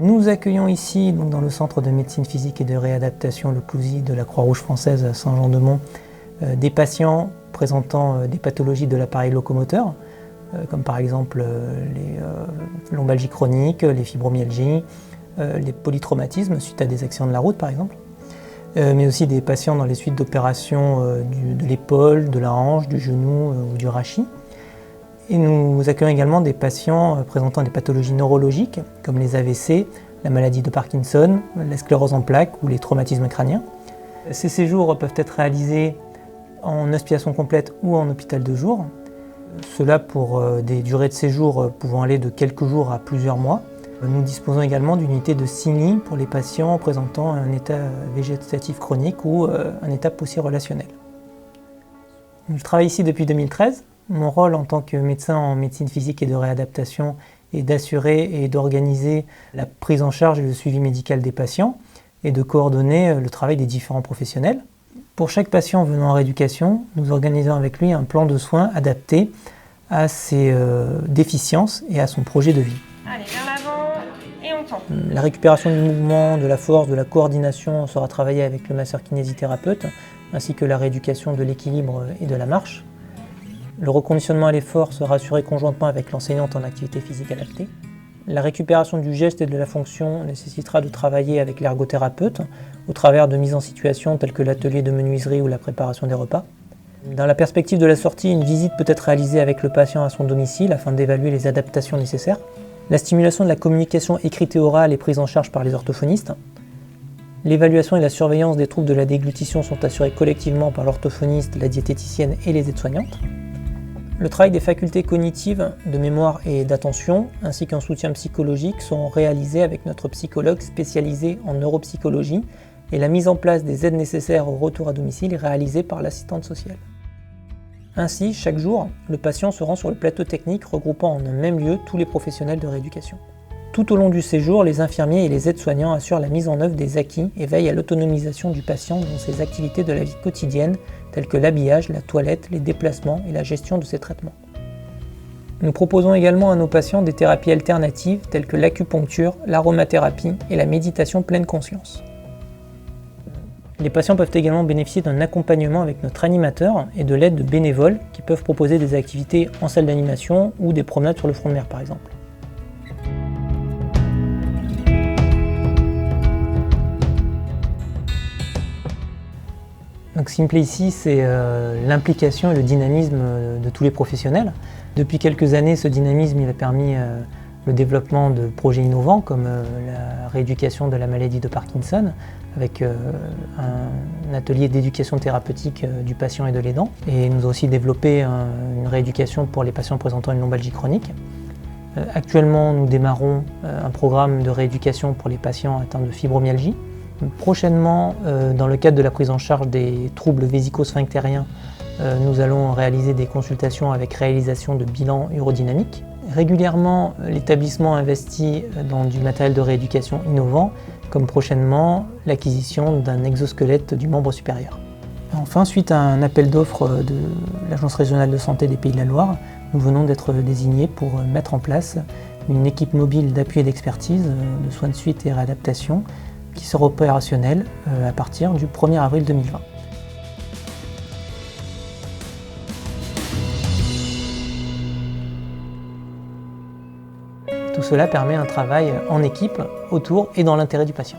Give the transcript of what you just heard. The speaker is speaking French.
Nous accueillons ici, donc, dans le centre de médecine physique et de réadaptation, le CLOUSI de la Croix-Rouge française à Saint-Jean-de-Mont, des patients présentant des pathologies de l'appareil locomoteur, comme par exemple les lombalgies chroniques, les fibromyalgies, les polytraumatismes suite à des accidents de la route par exemple, mais aussi des patients dans les suites d'opérations de l'épaule, de la hanche, du genou ou du rachis. Et nous accueillons également des patients présentant des pathologies neurologiques comme les AVC, la maladie de Parkinson, la sclérose en plaques ou les traumatismes crâniens. Ces séjours peuvent être réalisés en hospitalisation complète ou en hôpital de jour. Cela pour des durées de séjour pouvant aller de quelques jours à plusieurs mois. Nous disposons également d'unités de 6 lits pour les patients présentant un état végétatif chronique ou un état poussière-relationnel. Je travaille ici depuis 2013. Mon rôle en tant que médecin en médecine physique et de réadaptation est d'assurer et d'organiser la prise en charge et le suivi médical des patients et de coordonner le travail des différents professionnels. Pour chaque patient venant en rééducation, nous organisons avec lui un plan de soins adapté à ses déficiences et à son projet de vie. Allez, vers l'avant et on tend. La récupération du mouvement, de la force, de la coordination sera travaillée avec le masseur kinésithérapeute, ainsi que la rééducation de l'équilibre et de la marche. Le reconditionnement à l'effort sera assuré conjointement avec l'enseignante en activité physique adaptée. La récupération du geste et de la fonction nécessitera de travailler avec l'ergothérapeute au travers de mises en situation telles que l'atelier de menuiserie ou la préparation des repas. Dans la perspective de la sortie, une visite peut être réalisée avec le patient à son domicile afin d'évaluer les adaptations nécessaires. La stimulation de la communication écrite et orale est prise en charge par les orthophonistes. L'évaluation et la surveillance des troubles de la déglutition sont assurées collectivement par l'orthophoniste, la diététicienne et les aides-soignantes. Le travail des facultés cognitives, de mémoire et d'attention, ainsi qu'un soutien psychologique sont réalisés avec notre psychologue spécialisé en neuropsychologie et la mise en place des aides nécessaires au retour à domicile est réalisée par l'assistante sociale. Ainsi, chaque jour, le patient se rend sur le plateau technique regroupant en un même lieu tous les professionnels de rééducation. Tout au long du séjour, les infirmiers et les aides-soignants assurent la mise en œuvre des acquis et veillent à l'autonomisation du patient dans ses activités de la vie quotidienne, telles que l'habillage, la toilette, les déplacements et la gestion de ses traitements. Nous proposons également à nos patients des thérapies alternatives telles que l'acupuncture, l'aromathérapie et la méditation pleine conscience. Les patients peuvent également bénéficier d'un accompagnement avec notre animateur et de l'aide de bénévoles qui peuvent proposer des activités en salle d'animation ou des promenades sur le front de mer par exemple. Donc ce qui me plaît ici, c'est l'implication et le dynamisme de tous les professionnels. Depuis quelques années, ce dynamisme il a permis le développement de projets innovants comme la rééducation de la maladie de Parkinson avec un atelier d'éducation thérapeutique du patient et de l'aidant. Et nous avons aussi développé une rééducation pour les patients présentant une lombalgie chronique. Actuellement, nous démarrons un programme de rééducation pour les patients atteints de fibromyalgie. Prochainement, dans le cadre de la prise en charge des troubles vésico-sphinctériens, nous allons réaliser des consultations avec réalisation de bilans urodynamiques. Régulièrement, l'établissement investit dans du matériel de rééducation innovant, comme prochainement l'acquisition d'un exosquelette du membre supérieur. Enfin, suite à un appel d'offres de l'Agence régionale de santé des Pays de la Loire, nous venons d'être désignés pour mettre en place une équipe mobile d'appui et d'expertise de soins de suite et réadaptation qui sera opérationnelle à partir du 1er avril 2020. Tout cela permet un travail en équipe, autour et dans l'intérêt du patient.